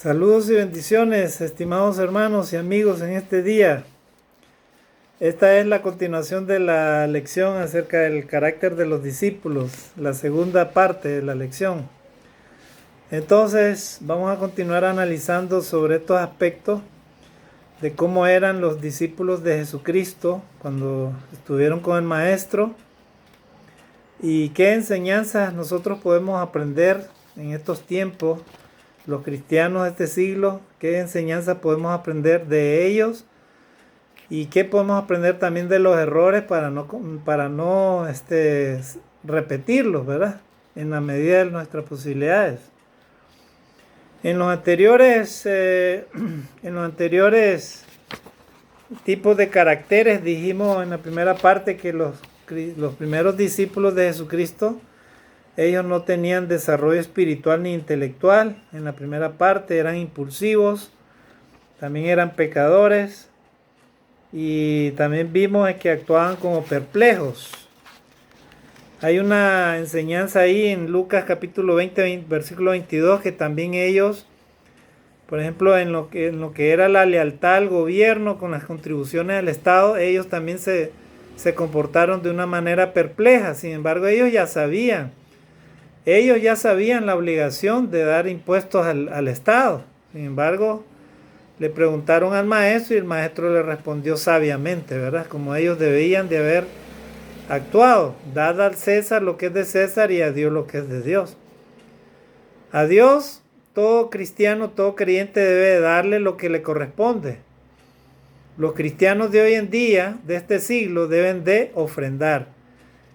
Saludos y bendiciones, estimados hermanos y amigos en este día. Esta es la continuación de la lección acerca del carácter de los discípulos, la segunda parte de la lección. Entonces, vamos a continuar analizando sobre estos aspectos de cómo eran los discípulos de Jesucristo cuando estuvieron con el Maestro y qué enseñanzas nosotros podemos aprender en estos tiempos. Los cristianos de este siglo, qué enseñanza podemos aprender de ellos y qué podemos aprender también de los errores para no repetirlos, ¿verdad? En la medida de nuestras posibilidades. En los anteriores tipos de caracteres dijimos en la primera parte que los primeros discípulos de Jesucristo, ellos no tenían desarrollo espiritual ni intelectual. En la primera parte eran impulsivos, también eran pecadores y también vimos que actuaban como perplejos. Hay una enseñanza ahí en Lucas capítulo 20, versículo 22, que también ellos, por ejemplo, en lo que era la lealtad al gobierno con las contribuciones al Estado, ellos también se comportaron de una manera perpleja. Sin embargo, ellos ya sabían la obligación de dar impuestos al Estado. Sin embargo, le preguntaron al maestro y el maestro le respondió sabiamente, ¿verdad? Como ellos debían de haber actuado. Dad al César lo que es de César y a Dios lo que es de Dios. A Dios, todo cristiano, todo creyente debe darle lo que le corresponde. Los cristianos de hoy en día, de este siglo, deben de ofrendar.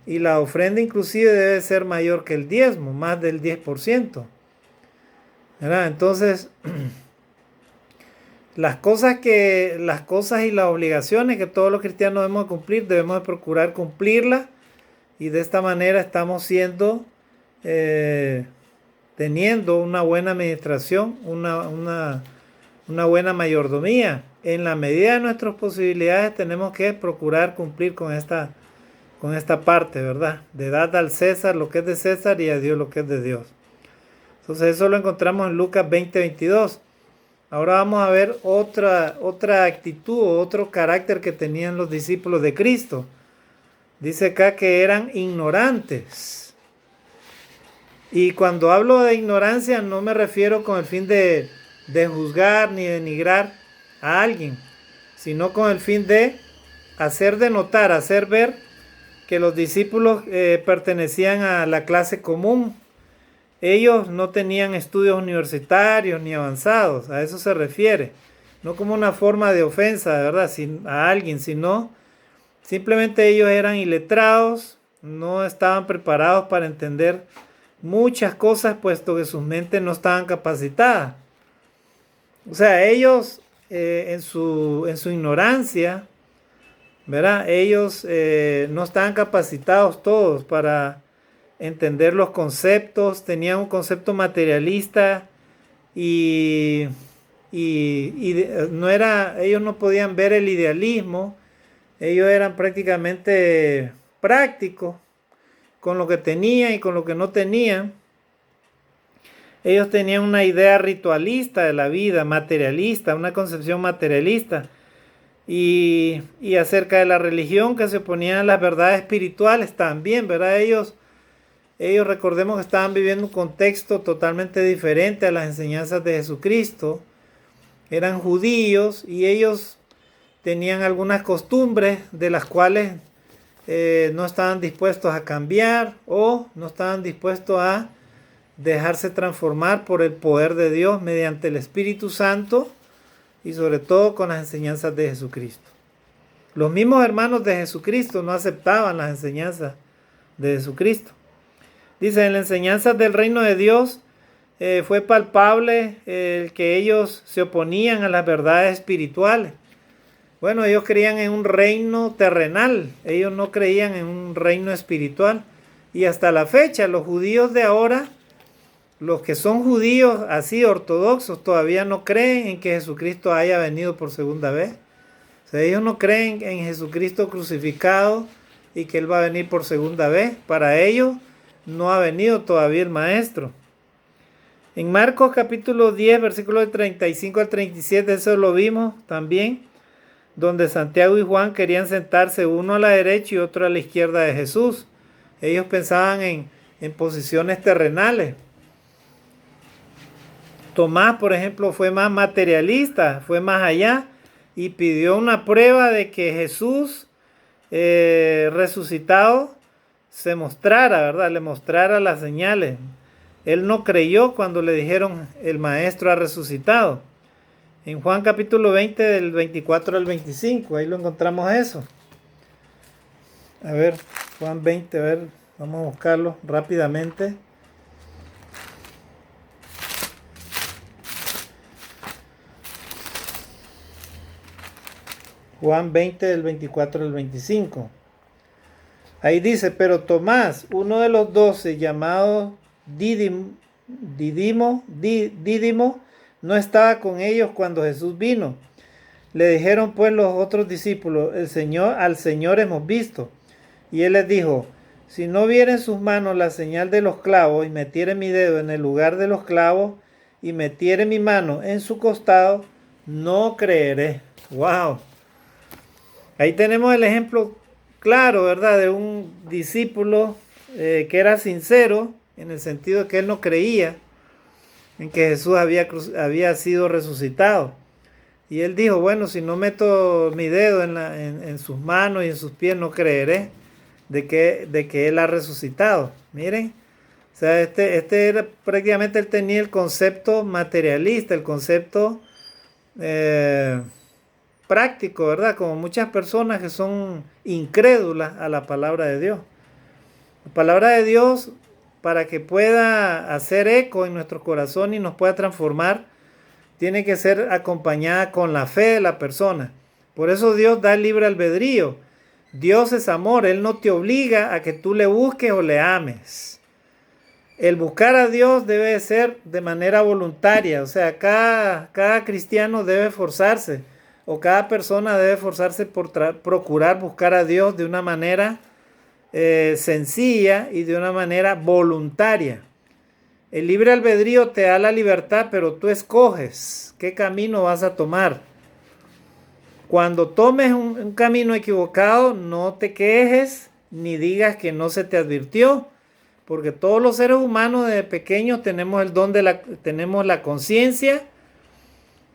Y la ofrenda inclusive debe ser mayor que el diezmo, más del 10%. ¿Verdad? Entonces, las cosas y las obligaciones que todos los cristianos debemos cumplir, debemos de procurar cumplirlas. Y de esta manera estamos teniendo una buena administración, una buena mayordomía. En la medida de nuestras posibilidades tenemos que procurar cumplir con esta parte, ¿verdad? De dar al César lo que es de César y a Dios lo que es de Dios. Entonces eso lo encontramos en Lucas 20, 22. Ahora vamos a ver otra actitud o otro carácter que tenían los discípulos de Cristo. Dice acá que eran ignorantes. Y cuando hablo de ignorancia no me refiero con el fin de juzgar ni denigrar a alguien, sino con el fin de hacer denotar, hacer ver que los discípulos pertenecían a la clase común. Ellos no tenían estudios universitarios ni avanzados, a eso se refiere. No como una forma de ofensa, ¿verdad? A alguien, sino simplemente ellos eran iletrados, no estaban preparados para entender muchas cosas, puesto que sus mentes no estaban capacitadas. O sea, ellos en su ignorancia, ¿verdad? Ellos no estaban capacitados todos para entender los conceptos, tenían un concepto materialista y ellos no podían ver el idealismo, ellos eran prácticamente prácticos con lo que tenían y con lo que no tenían. Ellos tenían una idea ritualista de la vida, materialista, una concepción materialista. Y acerca de la religión, que se oponían a las verdades espirituales también, ¿verdad? Ellos recordemos que estaban viviendo un contexto totalmente diferente a las enseñanzas de Jesucristo. Eran judíos y ellos tenían algunas costumbres de las cuales no estaban dispuestos a cambiar o no estaban dispuestos a dejarse transformar por el poder de Dios mediante el Espíritu Santo y sobre todo con las enseñanzas de Jesucristo. Los mismos hermanos de Jesucristo no aceptaban las enseñanzas de Jesucristo. Dice, en las enseñanzas del reino de Dios fue palpable que ellos se oponían a las verdades espirituales. Bueno, ellos creían en un reino terrenal, ellos no creían en un reino espiritual. Y hasta la fecha, los judíos de ahora, los que son judíos así ortodoxos, todavía no creen en que Jesucristo haya venido por segunda vez. O sea, ellos no creen en Jesucristo crucificado y que Él va a venir por segunda vez. Para ellos no ha venido todavía el Maestro. En Marcos capítulo 10, versículos de 35 al 37, eso lo vimos también, donde Santiago y Juan querían sentarse uno a la derecha y otro a la izquierda de Jesús. Ellos pensaban en posiciones terrenales. Tomás, por ejemplo, fue más materialista, fue más allá y pidió una prueba de que Jesús resucitado se mostrara, ¿verdad? Le mostrara las señales. Él no creyó cuando le dijeron el maestro ha resucitado. En Juan capítulo 20 del 24 al 25, ahí lo encontramos eso. A ver, Juan 20, a ver, vamos a buscarlo rápidamente. Juan 20 del 24 al 25. Ahí dice, pero Tomás, uno de los 12, llamado Dídimo, no estaba con ellos cuando Jesús vino. Le dijeron pues los otros discípulos, al Señor hemos visto. Y él les dijo, si no viera en sus manos la señal de los clavos y metiere mi dedo en el lugar de los clavos y metiere mi mano en su costado, no creeré. ¡Wow! Ahí tenemos el ejemplo claro, ¿verdad? De un discípulo que era sincero, en el sentido de que él no creía en que Jesús había sido resucitado. Y él dijo, bueno, si no meto mi dedo en sus manos y en sus pies, no creeré de que él ha resucitado. Miren, o sea, este era prácticamente, él tenía el concepto materialista, el concepto práctico, ¿verdad? Como muchas personas que son incrédulas a la palabra de Dios. La palabra de Dios, para que pueda hacer eco en nuestro corazón y nos pueda transformar, tiene que ser acompañada con la fe de la persona. Por eso Dios da el libre albedrío. Dios es amor, Él no te obliga a que tú le busques o le ames. El buscar a Dios debe ser de manera voluntaria, o sea, cada cristiano debe esforzarse, o cada persona debe esforzarse por procurar buscar a Dios de una manera sencilla y de una manera voluntaria. El libre albedrío te da la libertad, pero tú escoges qué camino vas a tomar. Cuando tomes un camino equivocado, no te quejes ni digas que no se te advirtió, porque todos los seres humanos desde pequeños tenemos el don tenemos la conciencia,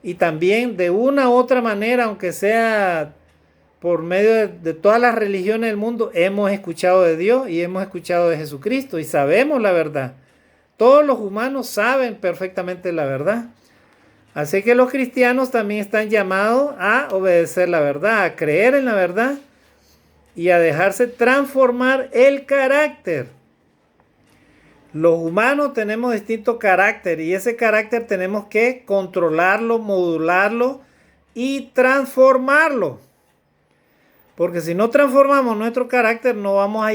y también de una u otra manera, aunque sea por medio de todas las religiones del mundo, hemos escuchado de Dios y hemos escuchado de Jesucristo y sabemos la verdad. Todos los humanos saben perfectamente la verdad. Así que los cristianos también están llamados a obedecer la verdad, a creer en la verdad y a dejarse transformar el carácter. Los humanos tenemos distinto carácter y ese carácter tenemos que controlarlo, modularlo y transformarlo. Porque si no transformamos nuestro carácter, no vamos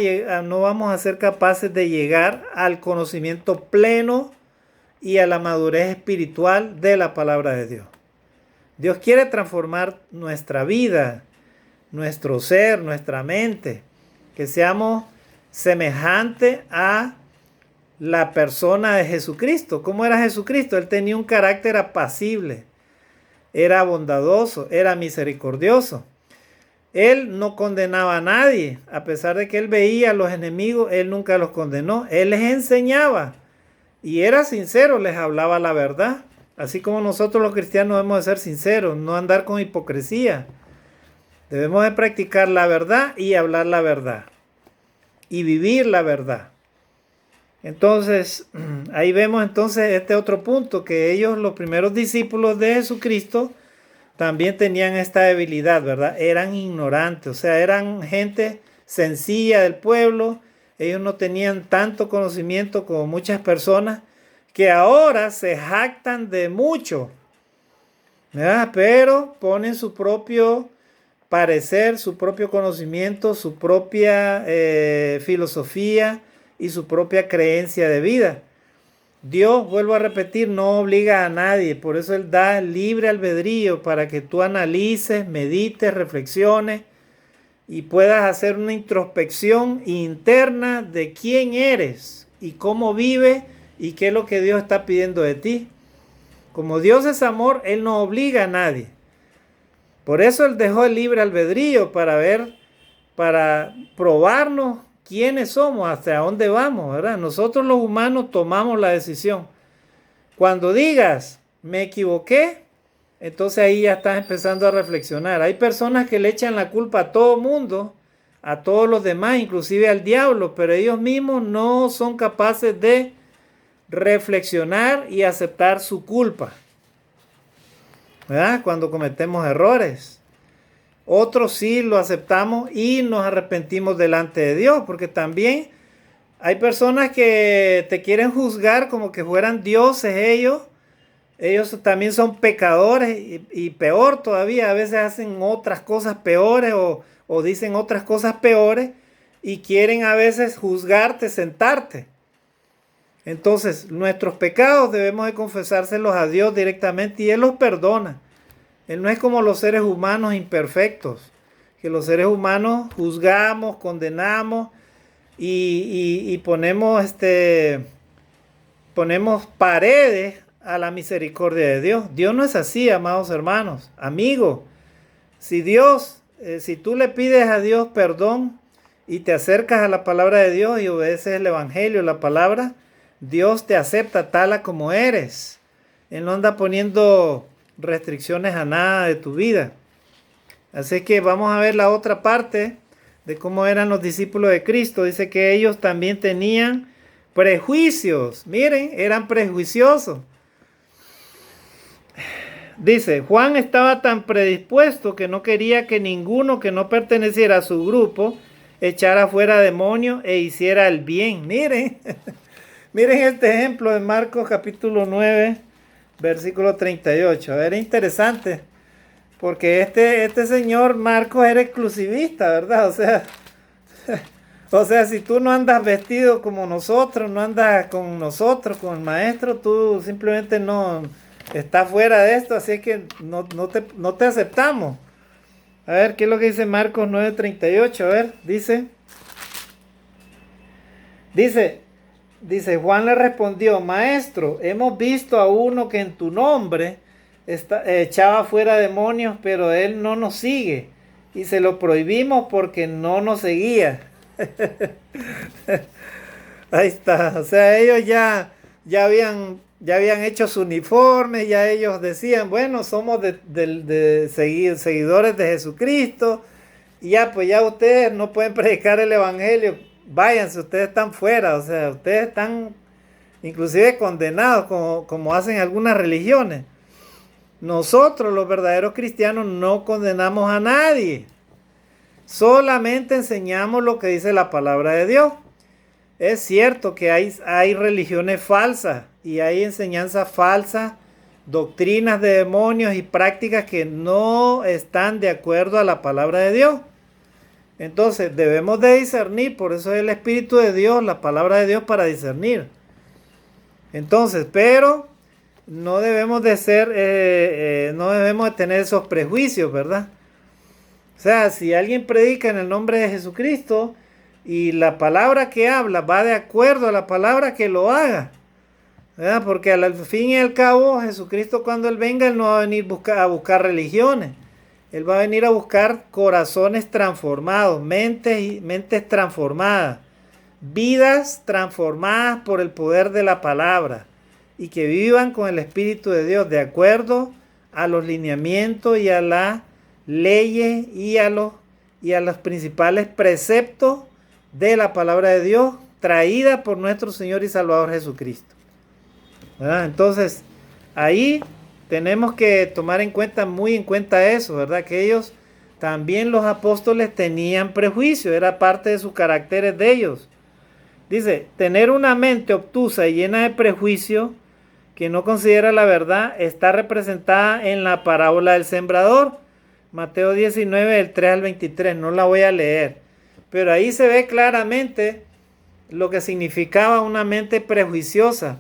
a ser capaces de llegar al conocimiento pleno y a la madurez espiritual de la palabra de Dios. Dios quiere transformar nuestra vida, nuestro ser, nuestra mente, que seamos semejantes a la persona de Jesucristo. ¿Cómo era Jesucristo? Él tenía un carácter apacible, era bondadoso, era misericordioso. Él no condenaba a nadie, a pesar de que él veía a los enemigos, él nunca los condenó. Él les enseñaba y era sincero, les hablaba la verdad. Así como nosotros los cristianos debemos de ser sinceros, no andar con hipocresía. Debemos de practicar la verdad y hablar la verdad y vivir la verdad. Entonces, ahí vemos entonces este otro punto, que ellos, los primeros discípulos de Jesucristo, también tenían esta debilidad, ¿verdad? Eran ignorantes, o sea, eran gente sencilla del pueblo. Ellos no tenían tanto conocimiento como muchas personas que ahora se jactan de mucho, ¿verdad? Pero ponen su propio parecer, su propio conocimiento, su propia filosofía y su propia creencia de vida. Dios, vuelvo a repetir, no obliga a nadie, por eso Él da libre albedrío para que tú analices, medites, reflexiones y puedas hacer una introspección interna de quién eres y cómo vives y qué es lo que Dios está pidiendo de ti. Como Dios es amor, Él no obliga a nadie. Por eso Él dejó el libre albedrío para ver, para probarnos quiénes somos, hasta dónde vamos, ¿verdad? Nosotros los humanos tomamos la decisión. Cuando digas, me equivoqué, entonces ahí ya estás empezando a reflexionar. Hay personas que le echan la culpa a todo mundo, a todos los demás, inclusive al diablo, pero ellos mismos no son capaces de reflexionar y aceptar su culpa, ¿verdad? Cuando cometemos errores. Otros sí lo aceptamos y nos arrepentimos delante de Dios, porque también hay personas que te quieren juzgar como que fueran dioses ellos. Ellos también son pecadores y peor todavía, a veces hacen otras cosas peores o dicen otras cosas peores y quieren a veces juzgarte, sentarte. Entonces, nuestros pecados debemos de confesárselos a Dios directamente y Él los perdona. Él no es como los seres humanos imperfectos, que los seres humanos juzgamos, condenamos y ponemos paredes a la misericordia de Dios. Dios no es así, amados hermanos, amigos. Si tú le pides a Dios perdón y te acercas a la palabra de Dios y obedeces el evangelio, la palabra, Dios te acepta tal a como eres. Él no anda poniendo restricciones a nada de tu vida. Así que vamos a ver la otra parte de cómo eran los discípulos de Cristo. Dice que ellos también tenían prejuicios. Miren, eran prejuiciosos. Dice, Juan estaba tan predispuesto que no quería que ninguno que no perteneciera a su grupo echara fuera demonios e hiciera el bien. Miren, miren este ejemplo de Marcos capítulo 9, versículo 38. A ver, es interesante, porque este señor Marcos era exclusivista, ¿verdad? O sea, si tú no andas vestido como nosotros, no andas con nosotros, con el maestro, tú simplemente no estás fuera de esto, así que no te aceptamos. A ver, ¿qué es lo que dice Marcos 9:38? A ver, dice, Juan le respondió, maestro, hemos visto a uno que en tu nombre echaba fuera demonios, pero él no nos sigue y se lo prohibimos porque no nos seguía. Ahí está, o sea, ellos ya habían hecho su uniforme, ya ellos decían, bueno, somos seguidores de Jesucristo, y ya, pues ya ustedes no pueden predicar el evangelio, váyanse, ustedes están fuera, o sea, ustedes están inclusive condenados como hacen algunas religiones. Nosotros, los verdaderos cristianos, no condenamos a nadie, solamente enseñamos lo que dice la palabra de Dios. Es cierto que hay religiones falsas y hay enseñanzas falsas, doctrinas de demonios y prácticas que no están de acuerdo a la palabra de Dios. Entonces debemos de discernir, por eso es el Espíritu de Dios, la palabra de Dios para discernir. Entonces, pero no debemos de no debemos de tener esos prejuicios, ¿verdad? O sea, si alguien predica en el nombre de Jesucristo y la palabra que habla va de acuerdo a la palabra, que lo haga, ¿verdad? Porque al fin y al cabo Jesucristo, cuando Él venga, Él no va a venir a buscar religiones. Él va a venir a buscar corazones transformados, mentes transformadas, vidas transformadas por el poder de la palabra y que vivan con el Espíritu de Dios de acuerdo a los lineamientos y a las leyes y a los principales preceptos de la palabra de Dios traída por nuestro Señor y Salvador Jesucristo, ¿verdad? Entonces ahí tenemos que tomar muy en cuenta eso, ¿verdad? Que ellos también, los apóstoles, tenían prejuicio, era parte de sus caracteres de ellos. Dice, tener una mente obtusa y llena de prejuicio que no considera la verdad está representada en la parábola del sembrador, Mateo 19, del 3 al 23, no la voy a leer, pero ahí se ve claramente lo que significaba una mente prejuiciosa.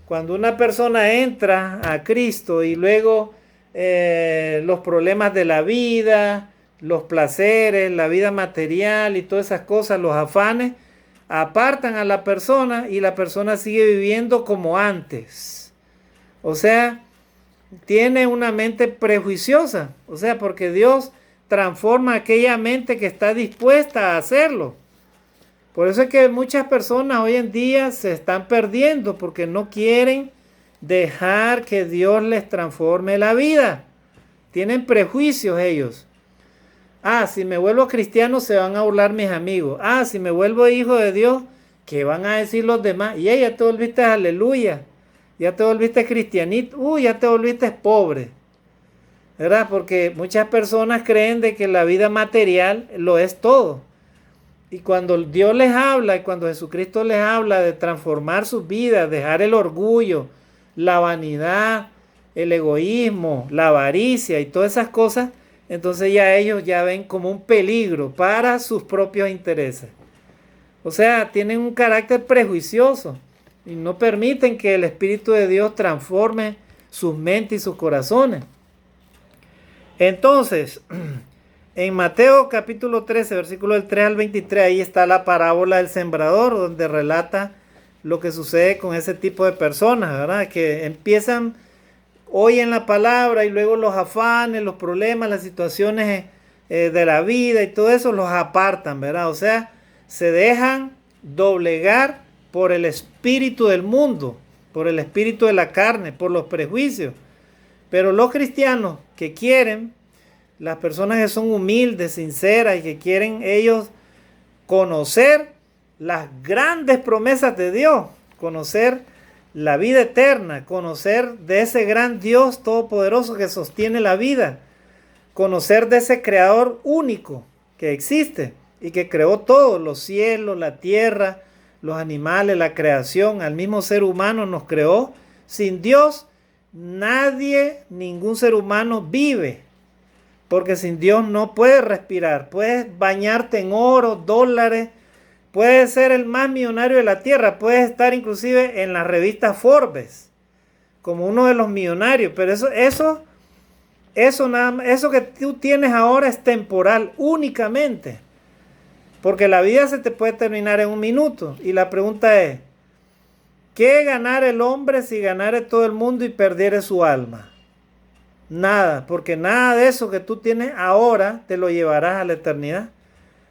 Cuando una persona entra a Cristo y luego los problemas de la vida, los placeres, la vida material y todas esas cosas, los afanes, apartan a la persona y la persona sigue viviendo como antes. O sea, tiene una mente prejuiciosa. O sea, porque Dios transforma aquella mente que está dispuesta a hacerlo. Por eso es que muchas personas hoy en día se están perdiendo porque no quieren dejar que Dios les transforme la vida. Tienen prejuicios ellos. Si me vuelvo cristiano se van a burlar mis amigos. Si me vuelvo hijo de Dios, ¿qué van a decir los demás? Y ya te volviste aleluya. Ya te volviste cristianito. Ya te volviste pobre. ¿Verdad? Porque muchas personas creen de que la vida material lo es todo. Y cuando Dios les habla y cuando Jesucristo les habla de transformar sus vidas, dejar el orgullo, la vanidad, el egoísmo, la avaricia y todas esas cosas, entonces ya ellos ya ven como un peligro para sus propios intereses. O sea, tienen un carácter prejuicioso y no permiten que el Espíritu de Dios transforme sus mentes y sus corazones. Entonces, en Mateo capítulo 13, versículo del 3 al 23, ahí está la parábola del sembrador, donde relata lo que sucede con ese tipo de personas, ¿verdad? Que empiezan, oyen la palabra y luego los afanes, los problemas, las situaciones de la vida y todo eso los apartan, ¿verdad? O sea, se dejan doblegar por el espíritu del mundo, por el espíritu de la carne, por los prejuicios. Pero los cristianos que quieren, las personas que son humildes, sinceras y que quieren ellos conocer las grandes promesas de Dios, conocer la vida eterna, conocer de ese gran Dios todopoderoso que sostiene la vida, conocer de ese creador único que existe y que creó todo, los cielos, la tierra, los animales, la creación, al mismo ser humano nos creó. Sin Dios, nadie, ningún ser humano vive. Porque sin Dios no puedes respirar. Puedes bañarte en oro, dólares. Puedes ser el más millonario de la tierra. Puedes estar inclusive en la revista Forbes como uno de los millonarios. Pero eso que tú tienes ahora es temporal únicamente. Porque la vida se te puede terminar en un minuto. Y la pregunta es, ¿qué ganara el hombre si ganara todo el mundo y perdiera su alma? Nada, porque nada de eso que tú tienes ahora te lo llevarás a la eternidad.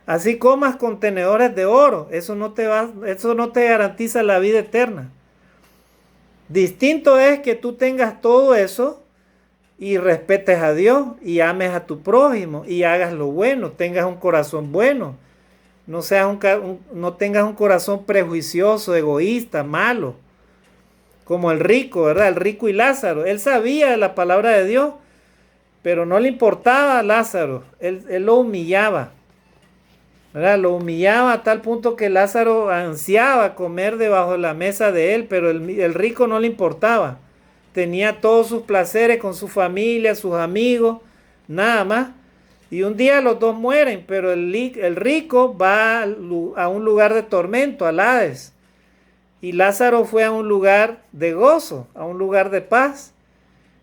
Así comas contenedores de oro, eso no te garantiza la vida eterna. Distinto es que tú tengas todo eso y respetes a Dios y ames a tu prójimo y hagas lo bueno, tengas un corazón bueno. No tengas un corazón prejuicioso, egoísta, malo. Como el rico, ¿verdad? El rico y Lázaro. Él sabía de la palabra de Dios, pero no le importaba a Lázaro. Él lo humillaba, ¿verdad? Lo humillaba a tal punto que Lázaro ansiaba comer debajo de la mesa de él, pero el rico no le importaba. Tenía todos sus placeres con su familia, sus amigos, nada más. Y un día los dos mueren, pero el rico va a un lugar de tormento, al Hades. Y Lázaro fue a un lugar de gozo, a un lugar de paz.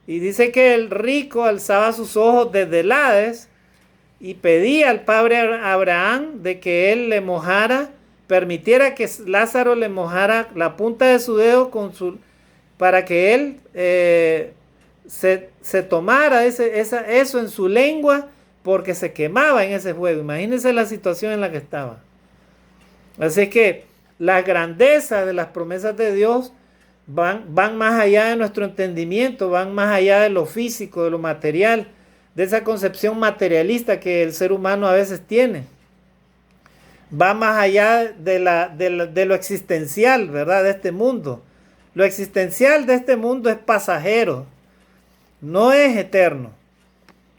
Y dice que el rico alzaba sus ojos desde el Hades y pedía al padre Abraham de que él le mojara, permitiera que Lázaro le mojara la punta de su dedo para que él se tomara eso en su lengua, porque se quemaba en ese fuego. Imagínense la situación en la que estaba. Así que la grandeza de las promesas de Dios van más allá de nuestro entendimiento, van más allá de lo físico, de lo material, de esa concepción materialista que el ser humano a veces tiene. Va más allá de lo existencial, ¿verdad? De este mundo. Lo existencial de este mundo es pasajero, no es eterno.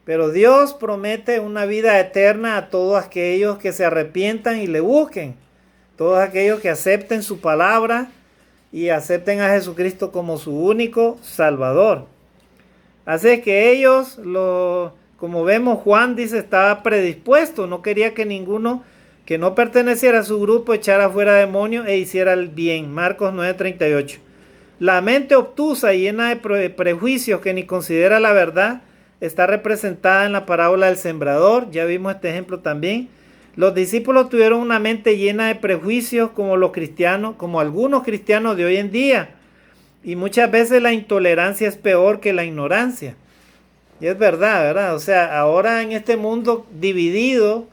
Pero Dios promete una vida eterna a todos aquellos que se arrepientan y le busquen. Todos aquellos que acepten su palabra y acepten a Jesucristo como su único Salvador. Así que ellos, como vemos, Juan dice, estaba predispuesto. No quería que ninguno que no perteneciera a su grupo echara fuera demonios e hiciera el bien. Marcos 9:38. La mente obtusa y llena de prejuicios que ni considera la verdad está representada en la parábola del sembrador. Ya vimos este ejemplo también. Los discípulos tuvieron una mente llena de prejuicios como los cristianos, como algunos cristianos de hoy en día. Y muchas veces la intolerancia es peor que la ignorancia. Y es verdad, ¿verdad? O sea, ahora en este mundo dividido,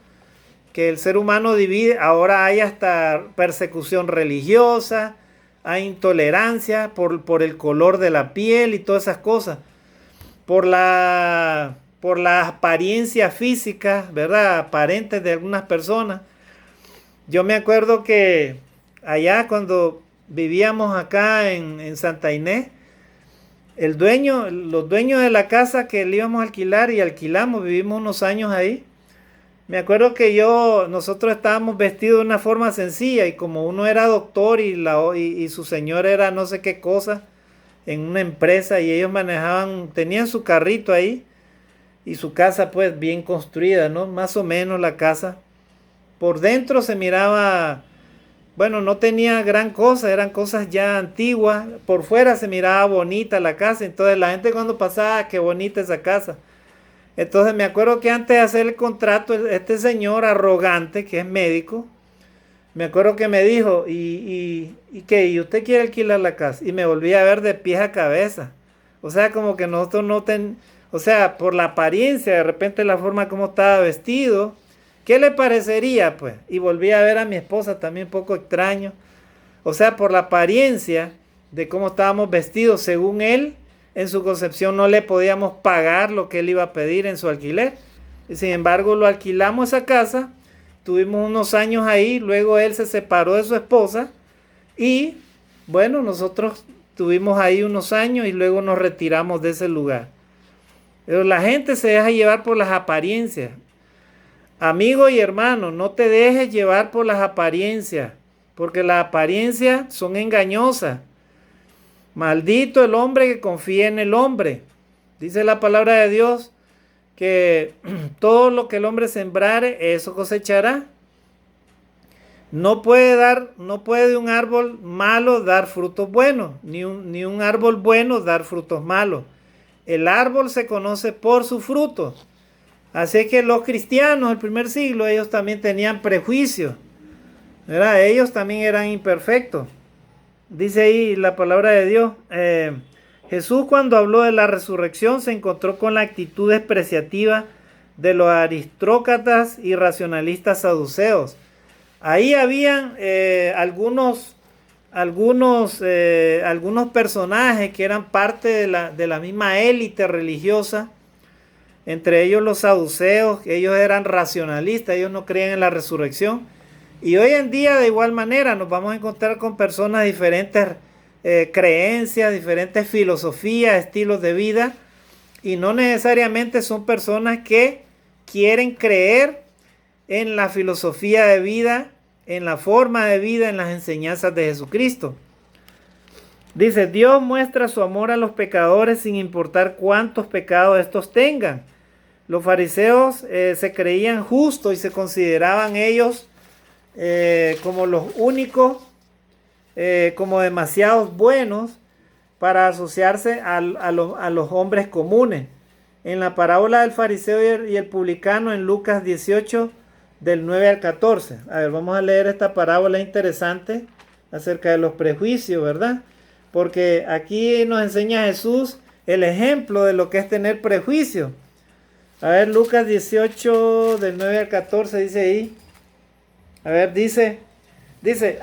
que el ser humano divide, ahora hay hasta persecución religiosa, hay intolerancia por el color de la piel y todas esas cosas, por la apariencia física, ¿verdad? Aparentes de algunas personas. Yo me acuerdo que allá cuando vivíamos acá en Santa Inés, los dueños de la casa que le íbamos a alquilar y alquilamos, vivimos unos años ahí. Me acuerdo que nosotros estábamos vestidos de una forma sencilla y como uno era doctor y su señor era no sé qué cosa en una empresa y ellos tenían su carrito ahí y su casa pues bien construida, ¿no? Más o menos la casa. Por dentro se miraba, bueno, no tenía gran cosa, eran cosas ya antiguas. Por fuera se miraba bonita la casa, entonces la gente cuando pasaba, qué bonita esa casa. Entonces me acuerdo que antes de hacer el contrato, este señor arrogante, que es médico, me acuerdo que me dijo, ¿y qué? ¿Y usted quiere alquilar la casa? Y me volví a ver de pies a cabeza. O sea, como que nosotros o sea, por la apariencia, de repente la forma como estaba vestido, ¿qué le parecería, pues? Y volví a ver a mi esposa también un poco extraño. O sea, por la apariencia de cómo estábamos vestidos, según él, en su concepción no le podíamos pagar lo que él iba a pedir en su alquiler. Y sin embargo, lo alquilamos esa casa, tuvimos unos años ahí, luego él se separó de su esposa y bueno, nosotros tuvimos ahí unos años y luego nos retiramos de ese lugar. Pero la gente se deja llevar por las apariencias. Amigo y hermano, no te dejes llevar por las apariencias, porque las apariencias son engañosas. Maldito el hombre que confía en el hombre. Dice la palabra de Dios que todo lo que el hombre sembrare, eso cosechará. No puede un árbol malo dar frutos buenos, ni un árbol bueno dar frutos malos. El árbol se conoce por sus frutos. Así que los cristianos del primer siglo, ellos también tenían prejuicios, ¿verdad? Ellos también eran imperfectos. Dice ahí la palabra de Dios, Jesús cuando habló de la resurrección se encontró con la actitud despreciativa de los aristócratas y racionalistas saduceos. Ahí habían algunos personajes que eran parte de la misma élite religiosa, entre ellos los saduceos, ellos eran racionalistas, ellos no creían en la resurrección. Y hoy en día de igual manera nos vamos a encontrar con personas de diferentes creencias, diferentes filosofías, estilos de vida, y no necesariamente son personas que quieren creer en la filosofía de vida, en la forma de vida, en las enseñanzas de Jesucristo. Dice, Dios muestra su amor a los pecadores sin importar cuántos pecados estos tengan. Los fariseos se creían justos y se consideraban ellos como los únicos, como demasiados buenos para asociarse a los hombres comunes. En la parábola del fariseo y el publicano en Lucas 18, del 9 al 14. A ver, vamos a leer esta parábola interesante acerca de los prejuicios, ¿verdad? Porque aquí nos enseña Jesús el ejemplo de lo que es tener prejuicio. A ver, Lucas 18, del 9 al 14, dice ahí. A ver, dice,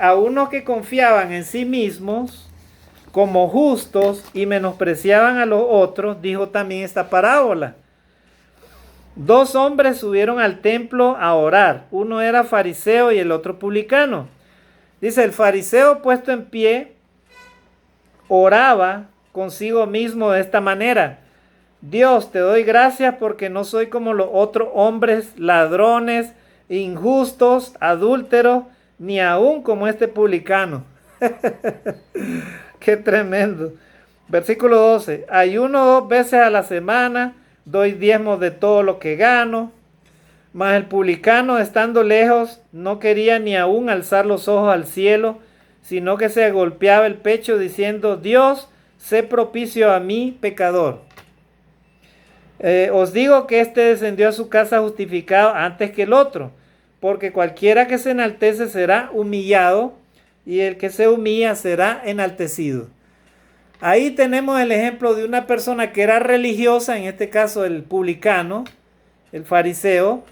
a unos que confiaban en sí mismos como justos y menospreciaban a los otros, dijo también esta parábola. Dos hombres subieron al templo a orar. Uno era fariseo y el otro publicano. Dice, el fariseo puesto en pie oraba consigo mismo de esta manera. Dios, te doy gracias porque no soy como los otros hombres, ladrones, injustos, adúlteros, ni aún como este publicano. Qué tremendo. Versículo 12. Ayuno 2 veces a la semana, doy diezmos de todo lo que gano. Mas el publicano, estando lejos, no quería ni aún alzar los ojos al cielo, sino que se golpeaba el pecho diciendo, Dios, sé propicio a mí, pecador. Os digo que este descendió a su casa justificado antes que el otro, porque cualquiera que se enaltece será humillado y el que se humilla será enaltecido. Ahí tenemos el ejemplo de una persona que era religiosa, en este caso el publicano, el fariseo,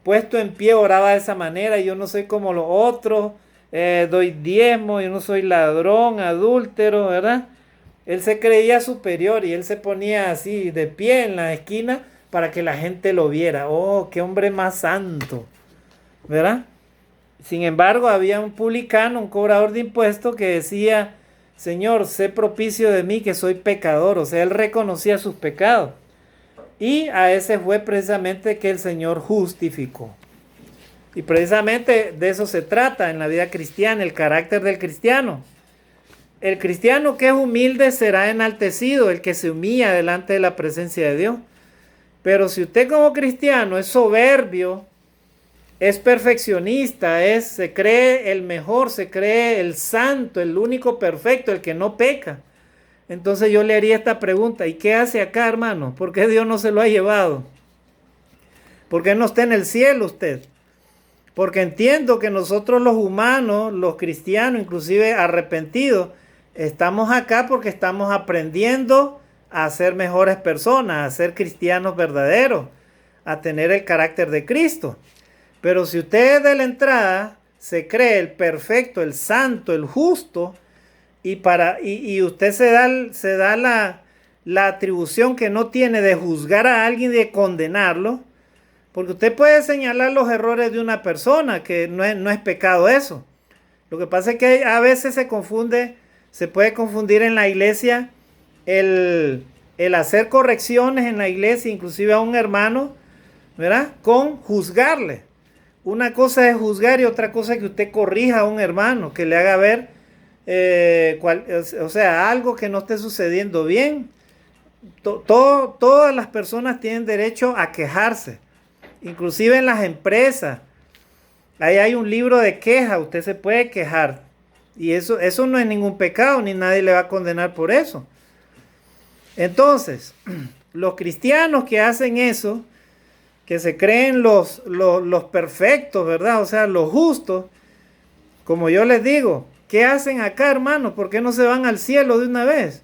puesto en pie oraba de esa manera: yo no soy como los otros, doy diezmo, yo no soy ladrón, adúltero, ¿verdad? Él se creía superior y él se ponía así de pie en la esquina para que la gente lo viera. ¡Oh, qué hombre más santo! ¿Verdad? Sin embargo, había un publicano, un cobrador de impuestos, que decía: Señor, sé propicio de mí que soy pecador. O sea, él reconocía sus pecados. Y a ese fue precisamente que el Señor justificó. Y precisamente de eso se trata en la vida cristiana, el carácter del cristiano. El cristiano que es humilde será enaltecido, el que se humilla delante de la presencia de Dios. Pero si usted como cristiano es soberbio, es perfeccionista, se cree el mejor, se cree el santo, el único perfecto, el que no peca, entonces yo le haría esta pregunta: ¿y qué hace acá, hermano? ¿Por qué Dios no se lo ha llevado? ¿Por qué no está en el cielo usted? Porque entiendo que nosotros los humanos, los cristianos, inclusive arrepentidos, estamos acá porque estamos aprendiendo a ser mejores personas, a ser cristianos verdaderos, a tener el carácter de Cristo. Pero si usted de la entrada se cree el perfecto, el santo, el justo, y usted se da la atribución que no tiene de juzgar a alguien y de condenarlo, porque usted puede señalar los errores de una persona, que no es pecado eso. Lo que pasa es que a veces se puede confundir en la iglesia el hacer correcciones en la iglesia, inclusive a un hermano, ¿verdad?, con juzgarle. Una cosa es juzgar y otra cosa es que usted corrija a un hermano, que le haga ver, algo que no esté sucediendo bien. Todas las personas tienen derecho a quejarse, inclusive en las empresas. Ahí hay un libro de queja, usted se puede quejar. Y eso no es ningún pecado, ni nadie le va a condenar por eso. Entonces, los cristianos que hacen eso, que se creen los perfectos, ¿verdad? O sea, los justos, como yo les digo, ¿qué hacen acá, hermano? ¿Por qué no se van al cielo de una vez?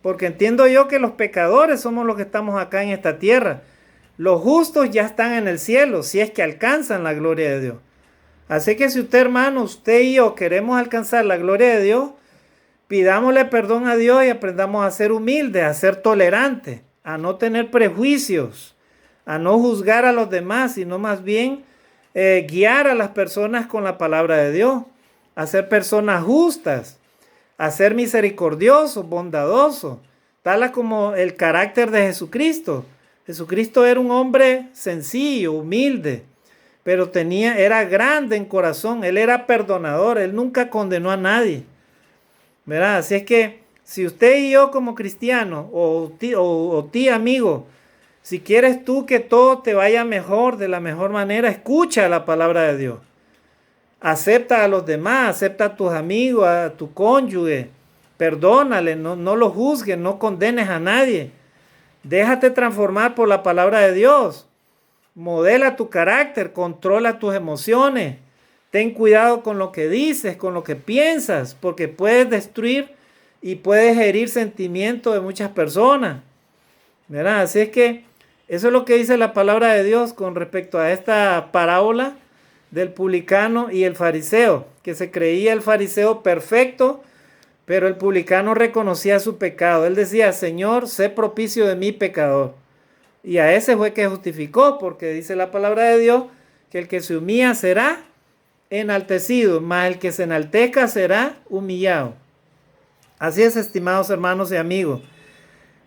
Porque entiendo yo que los pecadores somos los que estamos acá en esta tierra. Los justos ya están en el cielo, si es que alcanzan la gloria de Dios. Así que si usted, hermano, usted y yo queremos alcanzar la gloria de Dios, pidámosle perdón a Dios y aprendamos a ser humildes, a ser tolerantes, a no tener prejuicios, a no juzgar a los demás, sino más bien guiar a las personas con la palabra de Dios, a ser personas justas, a ser misericordiosos, bondadosos, tal como el carácter de Jesucristo. Jesucristo era un hombre sencillo, humilde, pero era grande en corazón, él era perdonador, él nunca condenó a nadie, ¿verdad? Así es que si usted y yo como cristianos, o ti amigo, si quieres tú que todo te vaya mejor, de la mejor manera, escucha la palabra de Dios. Acepta a los demás, acepta a tus amigos, a tu cónyuge, perdónale, no lo juzgues, no condenes a nadie. Déjate transformar por la palabra de Dios. Modela tu carácter, controla tus emociones. Ten cuidado con lo que dices, con lo que piensas, porque puedes destruir y puedes herir sentimientos de muchas personas, ¿verdad? Así es que eso es lo que dice la palabra de Dios con respecto a esta parábola del publicano y el fariseo, que se creía el fariseo perfecto, pero el publicano reconocía su pecado. Él decía: Señor, sé propicio de mí, pecador. Y a ese fue que justificó, porque dice la palabra de Dios que el que se humilla será enaltecido, mas el que se enaltezca será humillado. Así es, estimados hermanos y amigos.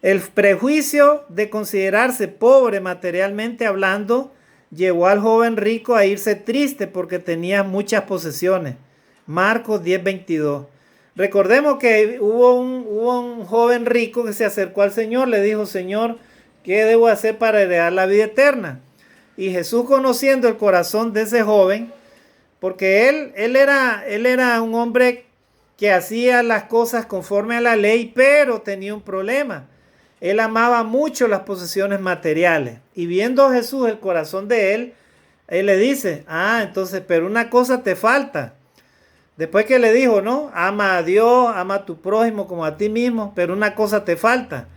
El prejuicio de considerarse pobre materialmente hablando llevó al joven rico a irse triste porque tenía muchas posesiones. Marcos 10:22. Recordemos que hubo un joven rico que se acercó al Señor, le dijo: Señor, ¿qué debo hacer para heredar la vida eterna? Y Jesús, conociendo el corazón de ese joven, porque él era un hombre que hacía las cosas conforme a la ley, pero tenía un problema. Él amaba mucho las posesiones materiales. Y viendo Jesús el corazón de él, Él le dice, entonces, pero una cosa te falta. Después que le dijo, ¿no? Ama a Dios, ama a tu prójimo como a ti mismo, pero una cosa te falta.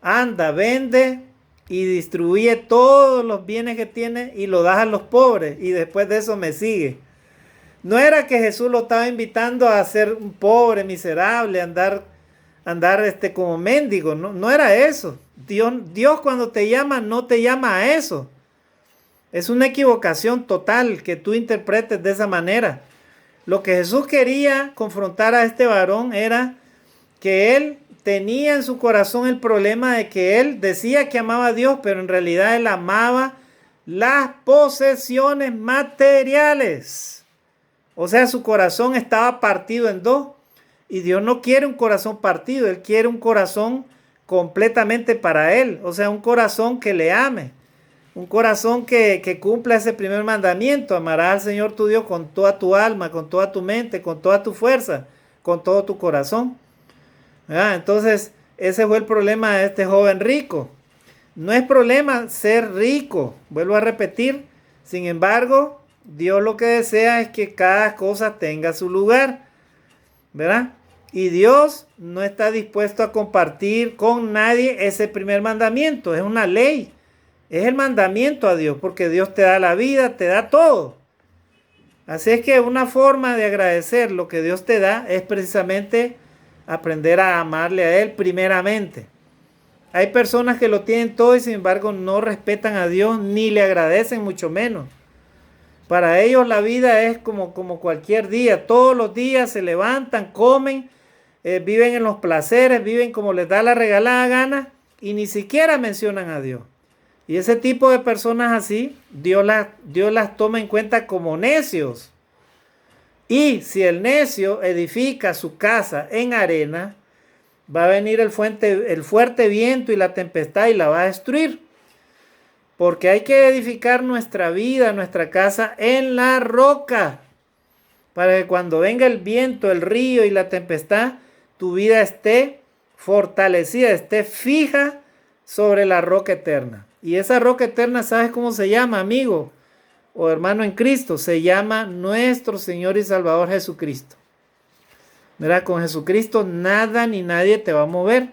Anda, vende y distribuye todos los bienes que tienes y lo das a los pobres y después de eso me sigue. No era que Jesús lo estaba invitando a ser un pobre, miserable, andar como mendigo, no era eso. Dios cuando te llama no te llama a eso. Es una equivocación total que tú interpretes de esa manera. Lo que Jesús quería confrontar a este varón era que él tenía en su corazón el problema de que él decía que amaba a Dios, pero en realidad él amaba las posesiones materiales. O sea, su corazón estaba partido en dos. Y Dios no quiere un corazón partido, Él quiere un corazón completamente para Él. O sea, un corazón que le ame. Un corazón que cumpla ese primer mandamiento. Amarás al Señor tu Dios con toda tu alma, con toda tu mente, con toda tu fuerza, con todo tu corazón. Entonces, ese fue el problema de este joven rico. No es problema ser rico, vuelvo a repetir. Sin embargo, Dios lo que desea es que cada cosa tenga su lugar, ¿verdad? Y Dios no está dispuesto a compartir con nadie ese primer mandamiento. Es una ley. Es el mandamiento a Dios, porque Dios te da la vida, te da todo. Así es que una forma de agradecer lo que Dios te da es precisamente aprender a amarle a Él primeramente. Hay personas que lo tienen todo y sin embargo no respetan a Dios ni le agradecen, mucho menos. Para ellos la vida es como cualquier día. Todos los días se levantan, comen, viven en los placeres, viven como les da la regalada gana y ni siquiera mencionan a Dios. Y ese tipo de personas así, Dios las toma en cuenta como necios. Y si el necio edifica su casa en arena, va a venir el fuerte viento y la tempestad y la va a destruir. Porque hay que edificar nuestra vida, nuestra casa en la roca. Para que cuando venga el viento, el río y la tempestad, tu vida esté fortalecida, esté fija sobre la roca eterna. Y esa roca eterna, ¿sabes cómo se llama, amigo o hermano en Cristo? Se llama nuestro Señor y Salvador Jesucristo. Mira, con Jesucristo nada ni nadie te va a mover.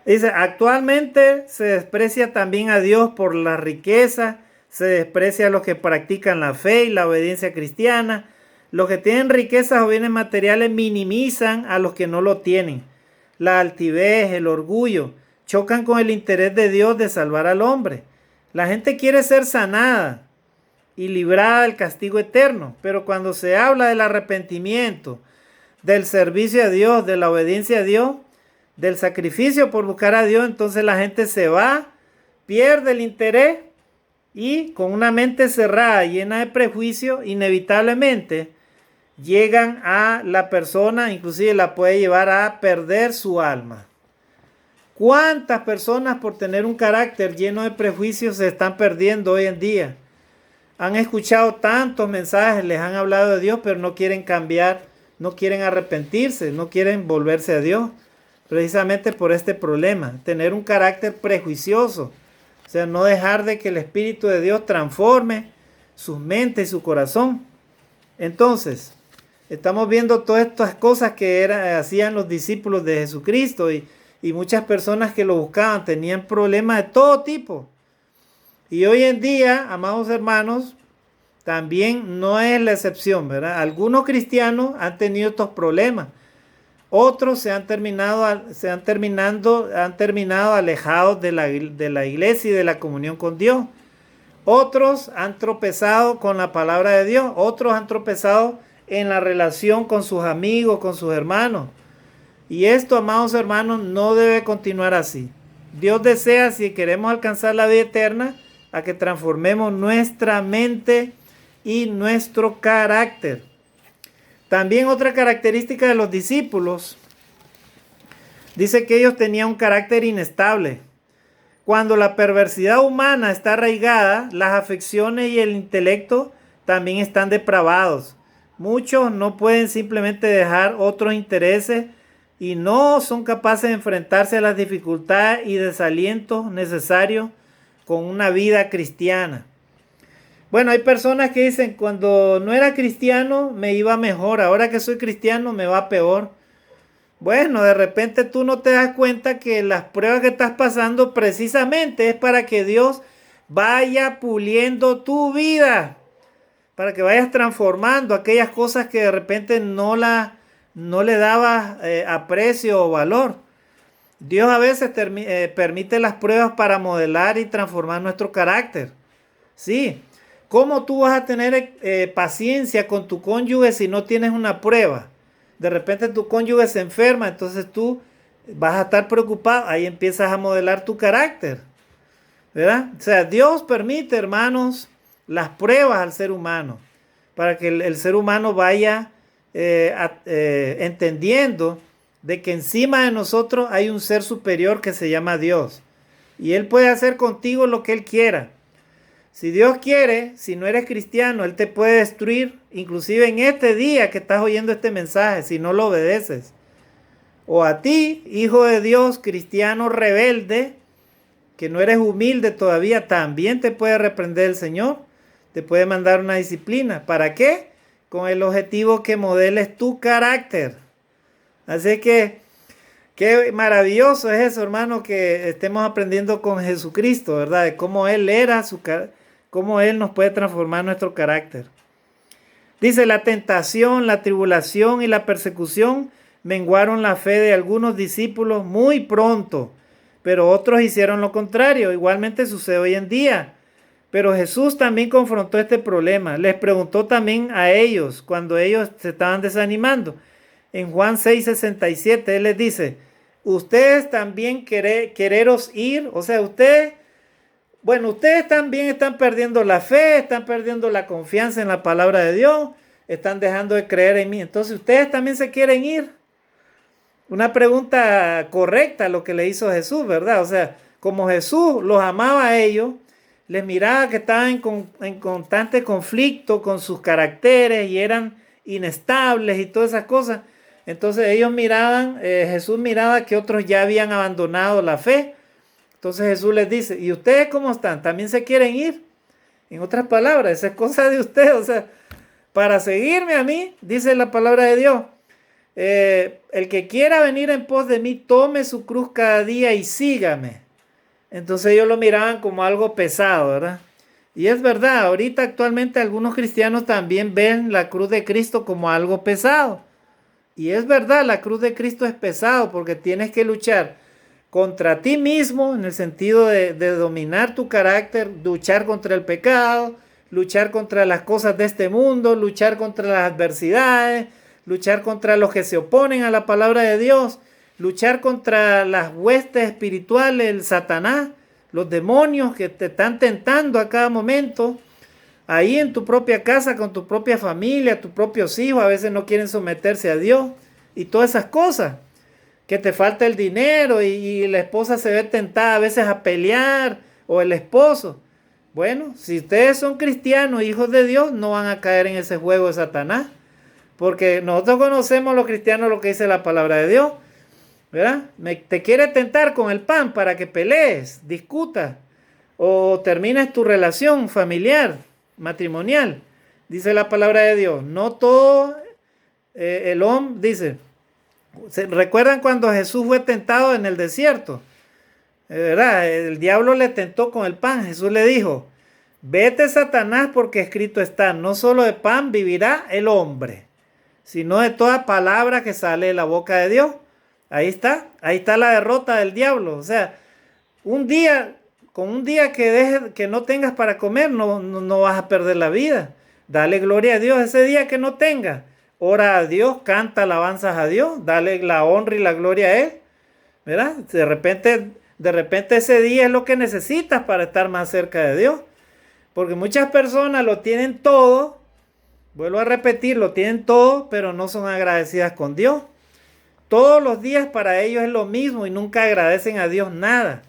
Dice, actualmente se desprecia también a Dios por la riqueza, se desprecia a los que practican la fe y la obediencia cristiana. Los que tienen riquezas o bienes materiales minimizan a los que no lo tienen. La altivez, el orgullo, chocan con el interés de Dios de salvar al hombre. La gente quiere ser sanada y librada del castigo eterno, pero cuando se habla del arrepentimiento, del servicio a Dios, de la obediencia a Dios, del sacrificio por buscar a Dios, entonces la gente se va, pierde el interés y con una mente cerrada, llena de prejuicio, inevitablemente llegan a la persona, inclusive la puede llevar a perder su alma. ¿Cuántas personas por tener un carácter lleno de prejuicios se están perdiendo hoy en día? Han escuchado tantos mensajes, les han hablado de Dios, pero no quieren cambiar, no quieren arrepentirse, no quieren volverse a Dios. Precisamente por este problema, tener un carácter prejuicioso. O sea, no dejar de que el Espíritu de Dios transforme sus mentes y su corazón. Entonces, estamos viendo todas estas cosas que hacían los discípulos de Jesucristo y muchas personas que lo buscaban tenían problemas de todo tipo. Y hoy en día, amados hermanos, también no es la excepción, ¿verdad? Algunos cristianos han tenido estos problemas. Otros han terminado alejados de la iglesia y de la comunión con Dios. Otros han tropezado con la palabra de Dios. Otros han tropezado en la relación con sus amigos, con sus hermanos. Y esto, amados hermanos, no debe continuar así. Dios desea, si queremos alcanzar la vida eterna, a que transformemos nuestra mente y nuestro carácter. También otra característica de los discípulos, dice que ellos tenían un carácter inestable. Cuando la perversidad humana está arraigada, las afecciones y el intelecto también están depravados. Muchos no pueden simplemente dejar otros intereses y no son capaces de enfrentarse a las dificultades y desalientos necesarios con una vida cristiana. Bueno, hay personas que dicen, cuando no era cristiano me iba mejor, ahora que soy cristiano me va peor. Bueno, de repente tú no te das cuenta que las pruebas que estás pasando precisamente es para que Dios vaya puliendo tu vida, para que vayas transformando aquellas cosas que de repente no le dabas aprecio o valor. Dios a veces permite las pruebas para modelar y transformar nuestro carácter. Sí. ¿Cómo tú vas a tener paciencia con tu cónyuge si no tienes una prueba? De repente tu cónyuge se enferma, entonces tú vas a estar preocupado. Ahí empiezas a modelar tu carácter, ¿verdad? O sea, Dios permite, hermanos, las pruebas al ser humano para que el ser humano vaya entendiendo de que encima de nosotros hay un ser superior que se llama Dios. Y Él puede hacer contigo lo que Él quiera. Si Dios quiere, si no eres cristiano, Él te puede destruir, inclusive en este día que estás oyendo este mensaje, si no lo obedeces. O a ti, hijo de Dios, cristiano rebelde, que no eres humilde todavía, también te puede reprender el Señor. Te puede mandar una disciplina. ¿Para qué? Con el objetivo que modeles tu carácter. Así que qué maravilloso es eso, hermano, que estemos aprendiendo con Jesucristo, ¿verdad? De cómo Él era, cómo Él nos puede transformar nuestro carácter. Dice, la tentación, la tribulación y la persecución menguaron la fe de algunos discípulos muy pronto, pero otros hicieron lo contrario. Igualmente sucede hoy en día. Pero Jesús también confrontó este problema. Les preguntó también a ellos cuando ellos se estaban desanimando. En Juan 6:67 Él les dice, ustedes también quereros ir, o sea, ustedes también están perdiendo la fe, están perdiendo la confianza en la palabra de Dios, están dejando de creer en mí. Entonces, ustedes también se quieren ir. Una pregunta correcta lo que le hizo Jesús, ¿verdad? O sea, como Jesús los amaba a ellos, les miraba que estaban en constante conflicto con sus caracteres y eran inestables y todas esas cosas. Entonces ellos Jesús miraba que otros ya habían abandonado la fe. Entonces Jesús les dice, ¿y ustedes cómo están? ¿También se quieren ir? En otras palabras, esa es cosa de ustedes. O sea, para seguirme a mí, dice la palabra de Dios, el que quiera venir en pos de mí, tome su cruz cada día y sígame. Entonces ellos lo miraban como algo pesado, ¿verdad? Y es verdad, ahorita actualmente algunos cristianos también ven la cruz de Cristo como algo pesado. Y es verdad, la cruz de Cristo es pesado porque tienes que luchar contra ti mismo en el sentido de dominar tu carácter, luchar contra el pecado, luchar contra las cosas de este mundo, luchar contra las adversidades, luchar contra los que se oponen a la palabra de Dios, luchar contra las huestes espirituales, el Satanás, los demonios que te están tentando a cada momento, ahí en tu propia casa, con tu propia familia, tus propios hijos, a veces no quieren someterse a Dios y todas esas cosas, que te falta el dinero y la esposa se ve tentada a veces a pelear o el esposo. Bueno, si ustedes son cristianos, hijos de Dios, no van a caer en ese juego de Satanás, porque nosotros conocemos los cristianos lo que dice la palabra de Dios, ¿verdad? Te quiere tentar con el pan para que pelees, discutas o termines tu relación familiar, matrimonial. Dice la palabra de Dios, no todo el hombre, dice, ¿recuerdan cuando Jesús fue tentado en el desierto? ¿Verdad? El diablo le tentó con el pan. Jesús le dijo, vete Satanás porque escrito está, no solo de pan vivirá el hombre, sino de toda palabra que sale de la boca de Dios. Ahí está la derrota del diablo. O sea, con un día que no tengas para comer, no vas a perder la vida. Dale gloria a Dios ese día que no tengas. Ora a Dios, canta alabanzas a Dios, dale la honra y la gloria a Él. ¿Verdad? De repente ese día es lo que necesitas para estar más cerca de Dios. Porque muchas personas lo tienen todo, vuelvo a repetir, lo tienen todo, pero no son agradecidas con Dios. Todos los días para ellos es lo mismo y nunca agradecen a Dios nada.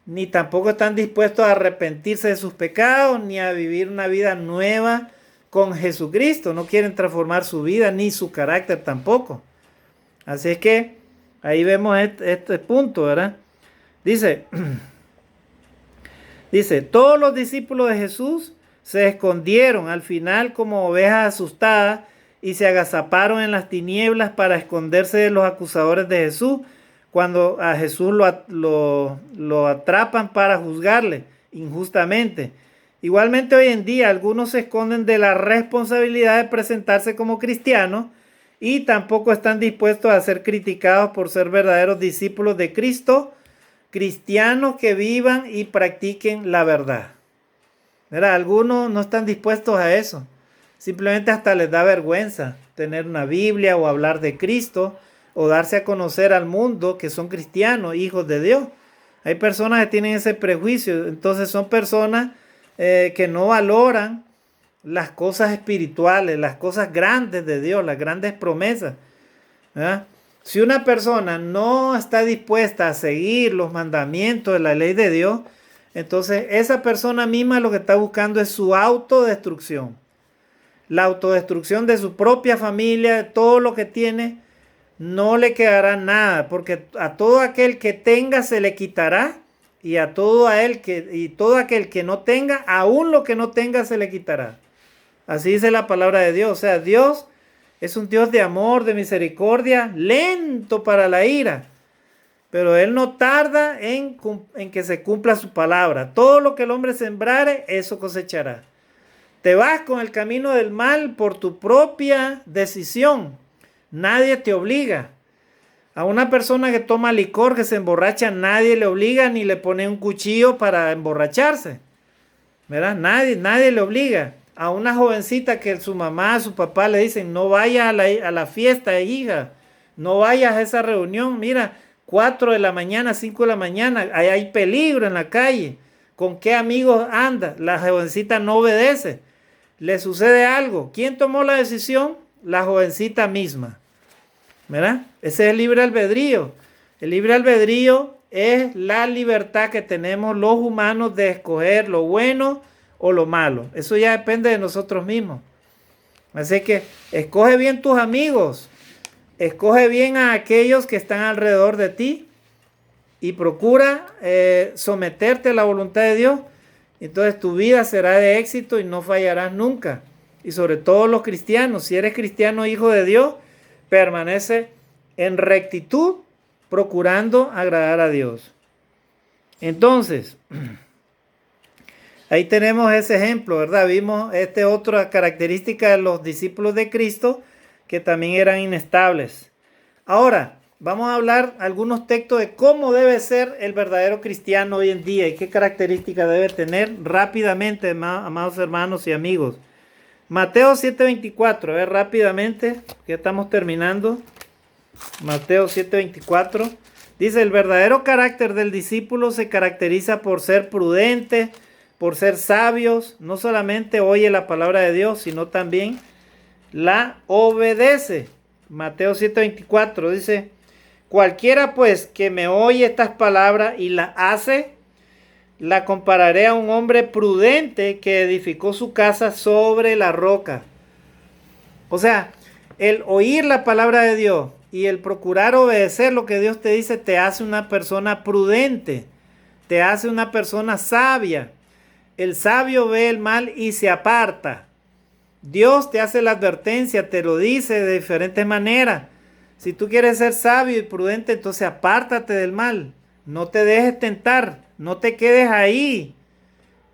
Ni tampoco están dispuestos a arrepentirse de sus pecados, ni a vivir una vida nueva con Jesucristo. No quieren transformar su vida, ni su carácter tampoco. Así es que ahí vemos este punto, ¿verdad? Dice, todos los discípulos de Jesús se escondieron al final como ovejas asustadas y se agazaparon en las tinieblas para esconderse de los acusadores de Jesús cuando a Jesús lo atrapan para juzgarle injustamente. Igualmente hoy en día algunos se esconden de la responsabilidad de presentarse como cristianos y tampoco están dispuestos a ser criticados por ser verdaderos discípulos de Cristo, cristianos que vivan y practiquen la verdad. Mira, algunos no están dispuestos a eso. Simplemente hasta les da vergüenza tener una Biblia o hablar de Cristo o darse a conocer al mundo que son cristianos, hijos de Dios. Hay personas que tienen ese prejuicio, entonces son personas que no valoran las cosas espirituales, las cosas grandes de Dios, las grandes promesas. ¿Verdad? Si una persona no está dispuesta a seguir los mandamientos de la ley de Dios, entonces esa persona misma lo que está buscando es su autodestrucción. La autodestrucción de su propia familia, de todo lo que tiene, no le quedará nada, porque a todo aquel que tenga se le quitará, y a todo aquel que no tenga, aún lo que no tenga se le quitará. Así dice la palabra de Dios. O sea, Dios es un Dios de amor, de misericordia, lento para la ira, pero Él no tarda en que se cumpla su palabra. Todo lo que el hombre sembrare, eso cosechará. Te vas con el camino del mal por tu propia decisión. Nadie te obliga. A una persona que toma licor, que se emborracha, nadie le obliga ni le pone un cuchillo para emborracharse. ¿Verdad? Nadie le obliga. A una jovencita que su mamá, su papá le dicen, no vayas a la fiesta, hija. No vayas a esa reunión. Mira, 4 de la mañana, 5 de la mañana, hay peligro en la calle. ¿Con qué amigos anda? La jovencita no obedece. Le sucede algo. ¿Quién tomó la decisión? La jovencita misma. ¿Verdad? Ese es el libre albedrío. El libre albedrío es la libertad que tenemos los humanos de escoger lo bueno o lo malo. Eso ya depende de nosotros mismos. Así que escoge bien tus amigos. Escoge bien a aquellos que están alrededor de ti y procura someterte a la voluntad de Dios. Entonces tu vida será de éxito y no fallarás nunca. Y sobre todo los cristianos, si eres cristiano hijo de Dios, permanece en rectitud, procurando agradar a Dios. Entonces, ahí tenemos ese ejemplo, ¿verdad? Vimos otra característica de los discípulos de Cristo, que también eran inestables. Ahora, vamos a hablar algunos textos de cómo debe ser el verdadero cristiano hoy en día y qué características debe tener rápidamente, amados hermanos y amigos. Mateo 7:24, a ver rápidamente, ya estamos terminando. Mateo 7:24, dice, el verdadero carácter del discípulo se caracteriza por ser prudente, por ser sabios, no solamente oye la palabra de Dios, sino también la obedece. Mateo 7:24 dice, cualquiera pues que me oye estas palabras y las hace, la compararé a un hombre prudente que edificó su casa sobre la roca. O sea, el oír la palabra de Dios y el procurar obedecer lo que Dios te dice te hace una persona prudente, te hace una persona sabia. El sabio ve el mal y se aparta. Dios te hace la advertencia, te lo dice de diferentes maneras. Si tú quieres ser sabio y prudente, entonces apártate del mal. No te dejes tentar, no te quedes ahí.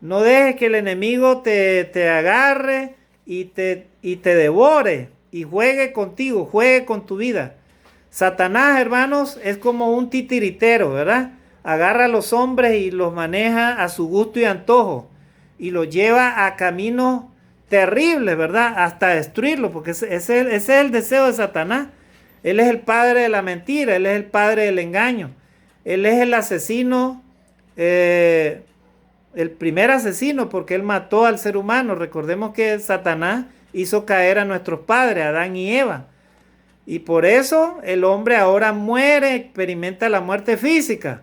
No dejes que el enemigo te agarre y te devore y juegue contigo, juegue con tu vida. Satanás, hermanos, es como un titiritero, ¿verdad? Agarra a los hombres y los maneja a su gusto y antojo y los lleva a caminos terribles, ¿verdad? Hasta destruirlo, porque ese es el deseo de Satanás. Él es el padre de la mentira, él es el padre del engaño. Él es el asesino, el primer asesino, porque él mató al ser humano. Recordemos que Satanás hizo caer a nuestros padres, Adán y Eva. Y por eso el hombre ahora muere, experimenta la muerte física.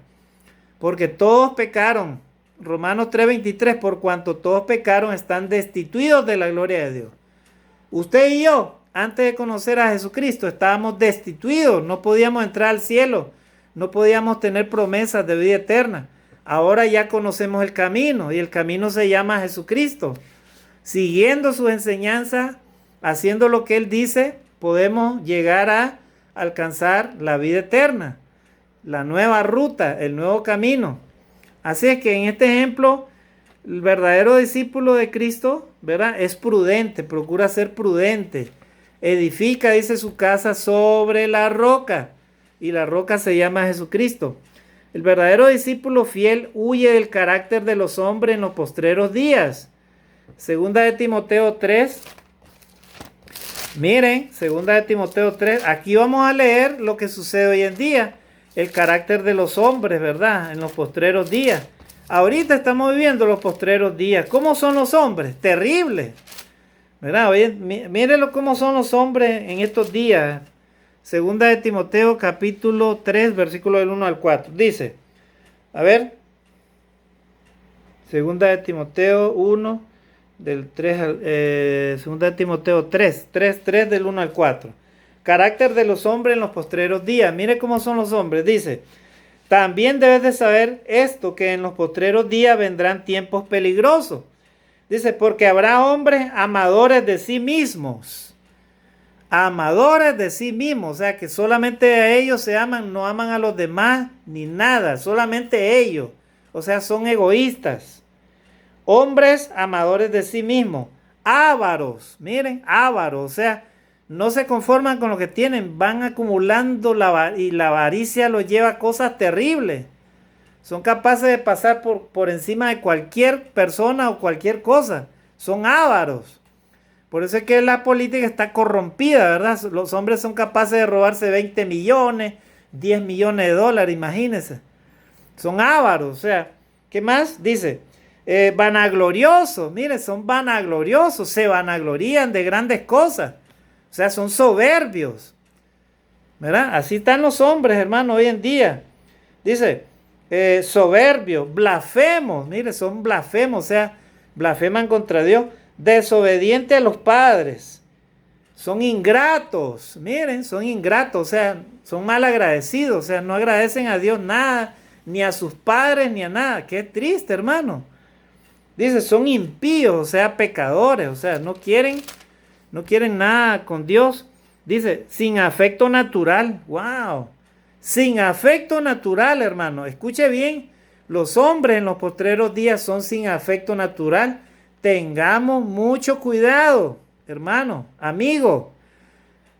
Porque todos pecaron. Romanos 3:23, por cuanto todos pecaron, están destituidos de la gloria de Dios. Usted y yo, antes de conocer a Jesucristo, estábamos destituidos. No podíamos entrar al cielo. No podíamos tener promesas de vida eterna. Ahora ya conocemos el camino y el camino se llama Jesucristo. siguiendo sus enseñanzas, haciendo lo que Él dice, podemos llegar a alcanzar la vida eterna, la nueva ruta, el nuevo camino. Así es que en este ejemplo, el verdadero discípulo de Cristo, ¿verdad?, es prudente, procura ser prudente. Edifica, dice, su casa sobre la roca, y la roca se llama Jesucristo. El verdadero discípulo fiel huye del carácter de los hombres en los postreros días. Segunda de Timoteo 3. Miren, segunda de Timoteo 3. Aquí vamos a leer lo que sucede hoy en día. El carácter de los hombres, ¿verdad?, en los postreros días. Ahorita estamos viviendo los postreros días. ¿Cómo son los hombres? Terribles, ¿verdad? Oye, mírenlo cómo son los hombres en estos días. Segunda de Timoteo capítulo 3, versículo del 1 al 4. Dice, a ver, segunda de Timoteo 1, del 3 al, segunda de Timoteo 3 del 1 al 4. Carácter de los hombres en los postreros días. Mire cómo son los hombres. Dice, también debes de saber esto, que en los postreros días vendrán tiempos peligrosos. Dice, porque habrá hombres amadores de sí mismos. Amadores de sí mismos. O sea, que solamente a ellos se aman, no aman a los demás ni nada. Solamente ellos. O sea, son egoístas. Hombres amadores de sí mismos. Ávaros. Miren, ávaros. O sea, no se conforman con lo que tienen. Van acumulando y la avaricia los lleva a cosas terribles. Son capaces de pasar por encima de cualquier persona o cualquier cosa. Son ávaros. Por eso es que la política está corrompida, ¿verdad? Los hombres son capaces de robarse 20 millones, 10 millones de dólares, imagínense. Son ávaros, o sea, ¿qué más? Dice, vanagloriosos, miren, son vanagloriosos, se vanaglorían de grandes cosas. O sea, son soberbios, ¿verdad? Así están los hombres, hermano, hoy en día. Dice, soberbios, blasfemos, mire, son blasfemos, o sea, blasfeman contra Dios. Desobedientes a los padres, son ingratos, miren, son ingratos, o sea, son mal agradecidos, o sea, no agradecen a Dios nada, ni a sus padres, ni a nada. Qué triste, hermano. Dice, son impíos, o sea, pecadores, o sea, no quieren nada con Dios. Dice, sin afecto natural, wow, sin afecto natural, hermano, escuche bien, los hombres en los postreros días son sin afecto natural. Tengamos mucho cuidado, hermano, amigo.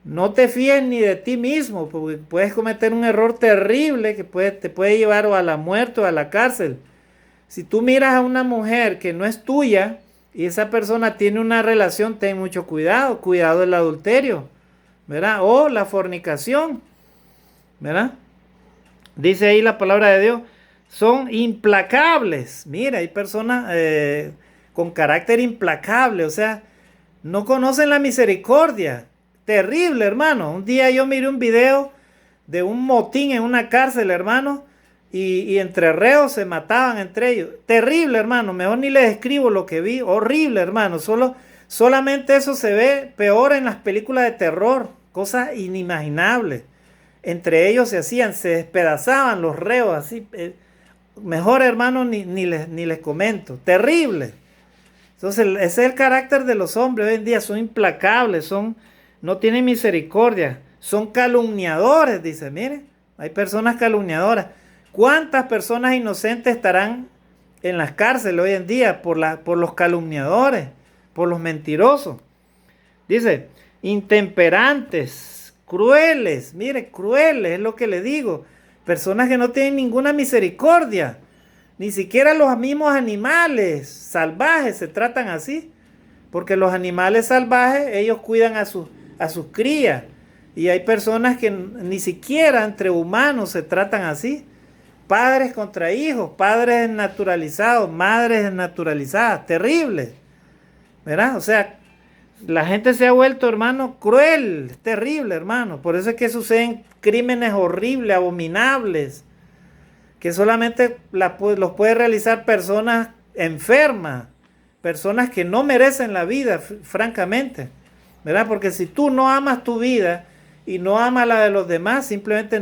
No te fíes ni de ti mismo, porque puedes cometer un error terrible que te puede llevar o a la muerte o a la cárcel. Si tú miras a una mujer que no es tuya y esa persona tiene una relación, ten mucho cuidado. Cuidado del adulterio, ¿verdad? O la fornicación, ¿verdad? Dice ahí la palabra de Dios, son implacables. Mira, hay personas con carácter implacable, o sea, no conocen la misericordia. Terrible, hermano. Un día yo miré un video de un motín en una cárcel, hermano, y entre reos se mataban entre ellos. Terrible, hermano. Mejor ni les describo lo que vi. Horrible, hermano. Solamente eso se ve peor en las películas de terror. Cosas inimaginables. Entre ellos se despedazaban los reos así. Mejor, hermano, ni les comento. Terrible. Entonces, ese es el carácter de los hombres hoy en día. Son implacables, no tienen misericordia. Son calumniadores, dice. Miren, hay personas calumniadoras. ¿Cuántas personas inocentes estarán en las cárceles hoy en día por los calumniadores, por los mentirosos? Dice, intemperantes, crueles. Mire, crueles es lo que le digo. Personas que no tienen ninguna misericordia. Ni siquiera los mismos animales salvajes se tratan así. Porque los animales salvajes, ellos cuidan a sus crías. Y hay personas que ni siquiera entre humanos se tratan así. Padres contra hijos, padres naturalizados, madres naturalizadas. Terrible, ¿verdad? O sea, la gente se ha vuelto, hermano, cruel. Terrible, hermano. Por eso es que suceden crímenes horribles, abominables, que solamente los puede realizar personas enfermas, personas que no merecen la vida, francamente, ¿verdad? Porque si tú no amas tu vida y no amas la de los demás, simplemente